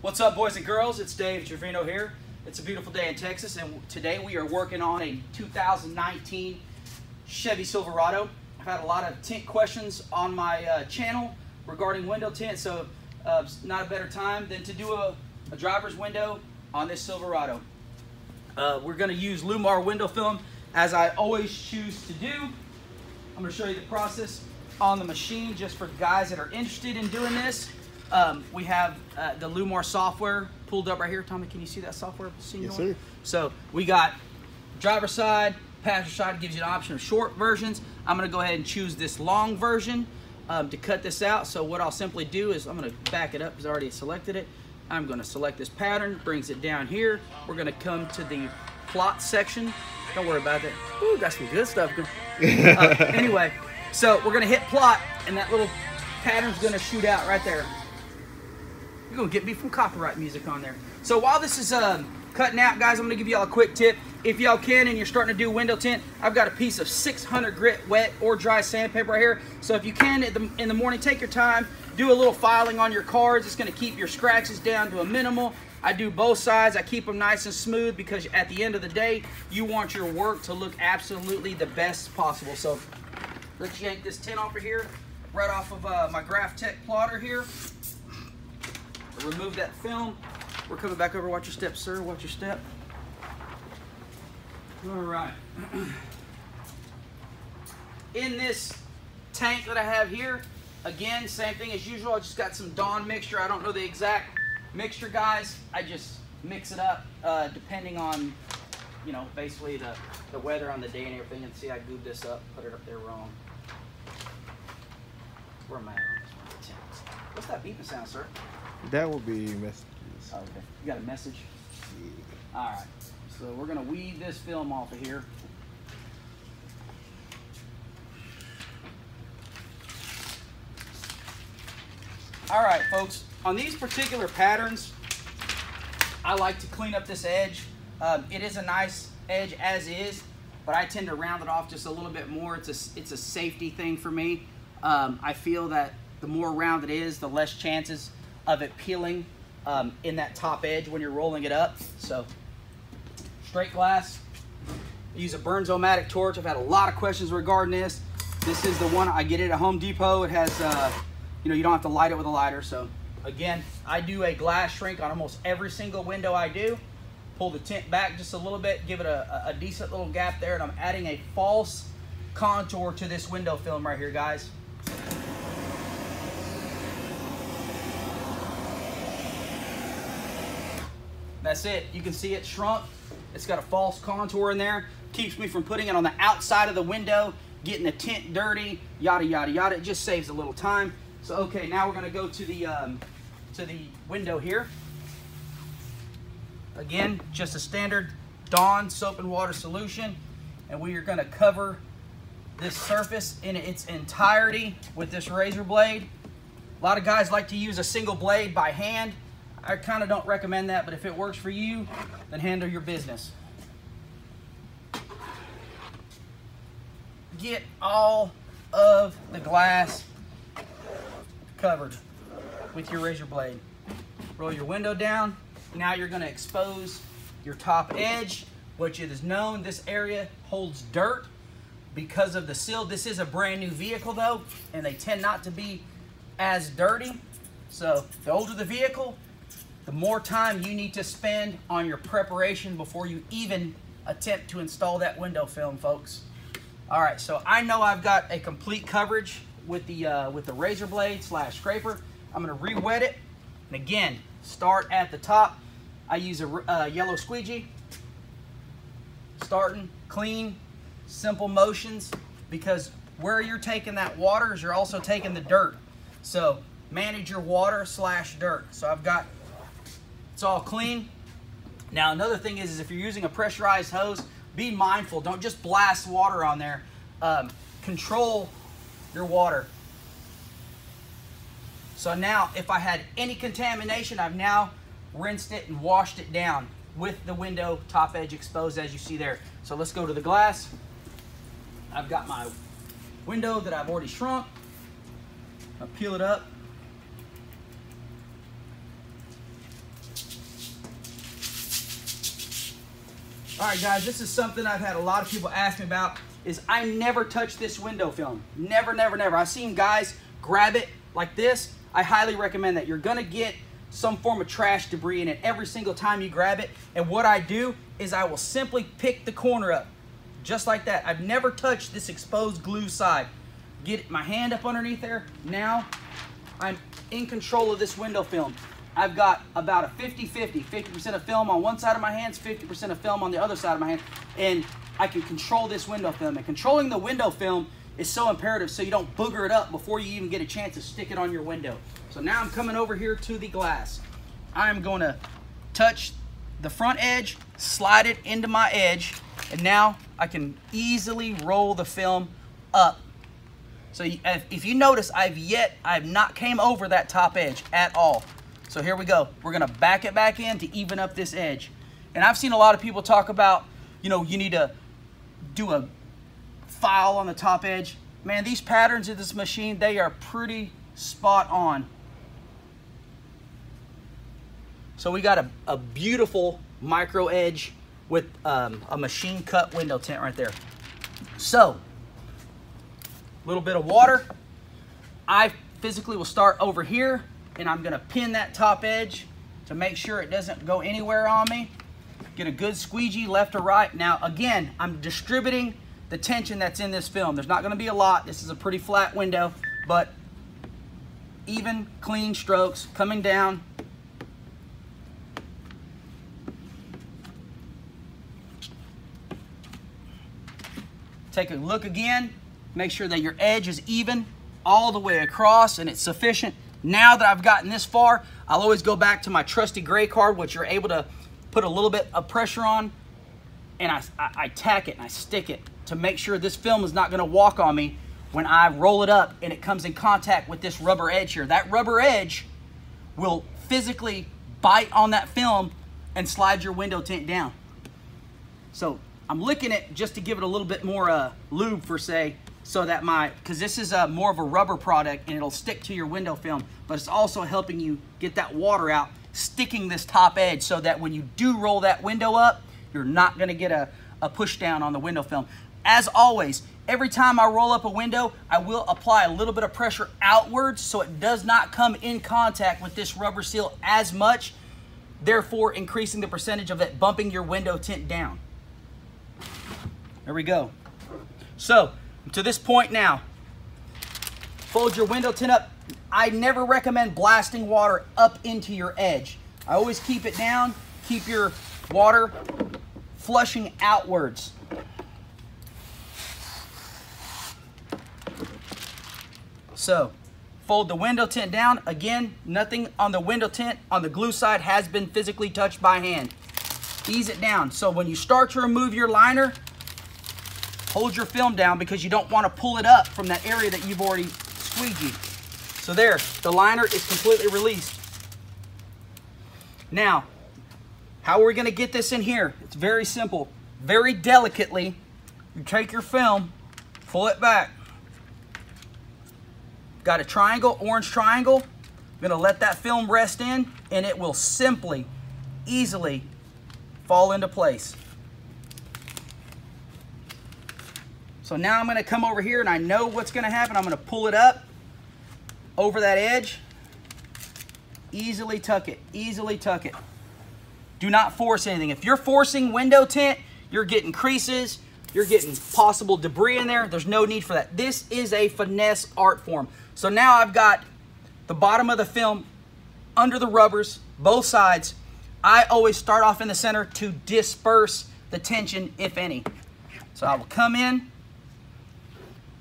What's up, boys and girls? It's Dave Trevino here. It's a beautiful day in Texas, and today we are working on a 2019 Chevy Silverado. I've had a lot of tint questions on my channel regarding window tint, so not a better time than to do a driver's window on this Silverado. We're going to use Lumar window film, as I always choose to do. I'm going to show you the process on the machine just for guys that are interested in doing this. We have the Lumar software pulled up right here. Tommy, can you see that software? Yes, sir. So we got driver side, passenger side, gives you an option of short versions. I'm going to go ahead and choose this long version to cut this out. So what I'll simply do is I'm going to back it up because I already selected it. I'm going to select this pattern, brings it down here. We're going to come to the plot section. Don't worry about that. Ooh, got some good stuff. Anyway, so we're going to hit plot, and that little pattern's going to shoot out right there. You're going to get me from copyright music on there. So while this is cutting out, guys, I'm going to give y'all a quick tip. If y'all can and you're starting to do window tint, I've got a piece of 600 grit wet or dry sandpaper right here. So if you can, in the morning, take your time, do a little filing on your cards. It's going to keep your scratches down to a minimal. I do both sides. I keep them nice and smooth because at the end of the day, you want your work to look absolutely the best possible. So let's yank this tint off of here, right off of my Graph Tech plotter here. Remove that film. We're coming back over. Watch your step, sir. Watch your step. All right. In this tank that I have here, again, same thing as usual. I just got some Dawn mixture. I don't know the exact mixture, guys. I just mix it up depending on, you know, basically the weather on the day and everything. And see, I gooed this up, put it up there wrong. Where am I on this one? What's that beeping sound, sir? That will be messages. Oh, okay. You got a message? Yeah. All right. So we're going to weed this film off of here. All right, folks. On these particular patterns, I like to clean up this edge. It is a nice edge as is, but I tend to round it off just a little bit more. It's a safety thing for me. I feel that the more round it is, the less chances of it peeling in that top edge when you're rolling it up. So straight glass. I use a Burns-O-Matic torch. I've had a lot of questions regarding this. This is the one I get it at Home Depot. It has, you know, you don't have to light it with a lighter. So again, I do a glass shrink on almost every single window I do. Pull the tint back just a little bit, give it a decent little gap there, and I'm adding a false contour to this window film right here, guys. That's it. You can see it shrunk. It's got a false contour in there. Keeps me from putting it on the outside of the window, getting the tint dirty, yada, yada, yada. It just saves a little time. So, okay, now we're going to go to the window here. Again, just a standard Dawn soap and water solution. And we are going to cover this surface in its entirety with this razor blade. A lot of guys like to use a single blade by hand. I kind of don't recommend that, but if it works for you, then handle your business. Get all of the glass covered with your razor blade. Roll your window down. Now you're going to expose your top edge, which it is known this area holds dirt because of the sill. This is a brand new vehicle though, and they tend not to be as dirty. So the older the vehicle, the more time you need to spend on your preparation before you even attempt to install that window film, folks. All right, so I know I've got a complete coverage with the razor blade / scraper. I'm gonna re-wet it, and again, start at the top. I use a yellow squeegee, starting clean, simple motions, because where you're taking that water is you're also taking the dirt. So manage your water / dirt. So I've got, it's all clean. Now another thing is if you're using a pressurized hose, be mindful. Don't just blast water on there. Control your water. So now if I had any contamination, I've now rinsed it and washed it down with the window top edge exposed as you see there. So let's go to the glass. I've got my window that I've already shrunk. I'll peel it up. All right, guys, this is something I've had a lot of people ask me about, is I never touch this window film. Never, never, never. I've seen guys grab it like this. I highly recommend that. You're gonna get some form of trash debris in it every single time you grab it. And what I do is I will simply pick the corner up, just like that. I've never touched this exposed glue side. Get my hand up underneath there. Now I'm in control of this window film. I've got about a 50-50, 50% of film on one side of my hands, 50% of film on the other side of my hand, and I can control this window film. And controlling the window film is so imperative so you don't booger it up before you even get a chance to stick it on your window. So now I'm coming over here to the glass. I'm going to touch the front edge, slide it into my edge, and now I can easily roll the film up. So if you notice, I've not came over that top edge at all. So here we go. We're gonna back it back in to even up this edge. And I've seen a lot of people talk about, you know, you need to do a file on the top edge. Man, these patterns of this machine, they are pretty spot on. So we got a beautiful micro edge with a machine cut window tint right there. So, a little bit of water. I physically will start over here, and I'm gonna pin that top edge to make sure it doesn't go anywhere on me. Get a good squeegee left or right. Now again, I'm distributing the tension that's in this film. There's not gonna be a lot. This is a pretty flat window, but even, clean strokes coming down. Take a look again. Make sure that your edge is even all the way across and it's sufficient. Now that I've gotten this far, I'll always go back to my trusty gray card, which you're able to put a little bit of pressure on, and I tack it and I stick it to make sure this film is not gonna walk on me when I roll it up and it comes in contact with this rubber edge here. That rubber edge will physically bite on that film and slide your window tint down. So I'm licking it just to give it a little bit more lube per se, so that because this is more of a rubber product and it'll stick to your window film, but it's also helping you get that water out, sticking this top edge so that when you do roll that window up, you're not gonna get a push down on the window film. As always, every time I roll up a window, I will apply a little bit of pressure outwards so it does not come in contact with this rubber seal as much, therefore increasing the percentage of it bumping your window tint down. There we go. So, to this point now, fold your window tint up. I never recommend blasting water up into your edge. I always keep it down, keep your water flushing outwards. So, fold the window tint down. Again, nothing on the window tint on the glue side has been physically touched by hand. Ease it down. So when you start to remove your liner, hold your film down because you don't want to pull it up from that area that you've already squeegeed. So there, the liner is completely released. Now, how are we going to get this in here? It's very simple. Very delicately, you take your film, pull it back. Got a triangle, orange triangle. I'm going to let that film rest in, and it will simply, easily fall into place. So now I'm going to come over here and I know what's going to happen. I'm going to pull it up over that edge. Easily tuck it. Easily tuck it. Do not force anything. If you're forcing window tint, you're getting creases. You're getting possible debris in there. There's no need for that. This is a finesse art form. So now I've got the bottom of the film under the rubbers, both sides. I always start off in the center to disperse the tension, if any. So I will come in.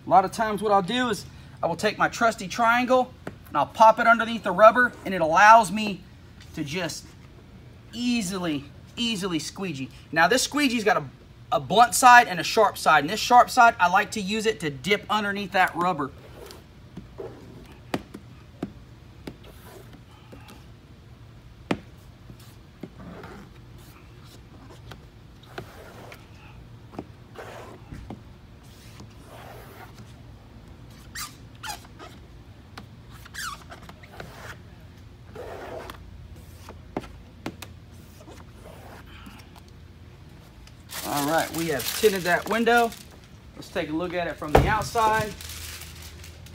A lot of times what I'll do is I will take my trusty triangle and I'll pop it underneath the rubber, and it allows me to just easily squeegee. Now this squeegee's got a blunt side and a sharp side. And this sharp side, I like to use it to dip underneath that rubber. right, we have tinted that window. Let's take a look at it from the outside.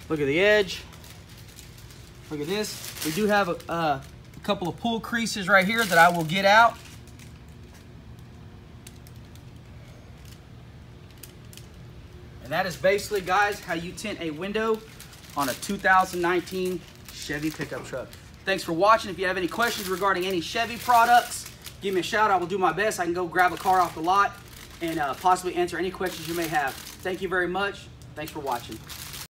Look at the edge. Look at this. We do have a couple of pull creases right here that I will get out. And that is basically, guys, how you tint a window on a 2019 Chevy pickup truck. Thanks for watching. If you have any questions regarding any Chevy products, give me a shout. I will do my best. I can go grab a car off the lot and possibly answer any questions you may have. Thank you very much. Thanks for watching.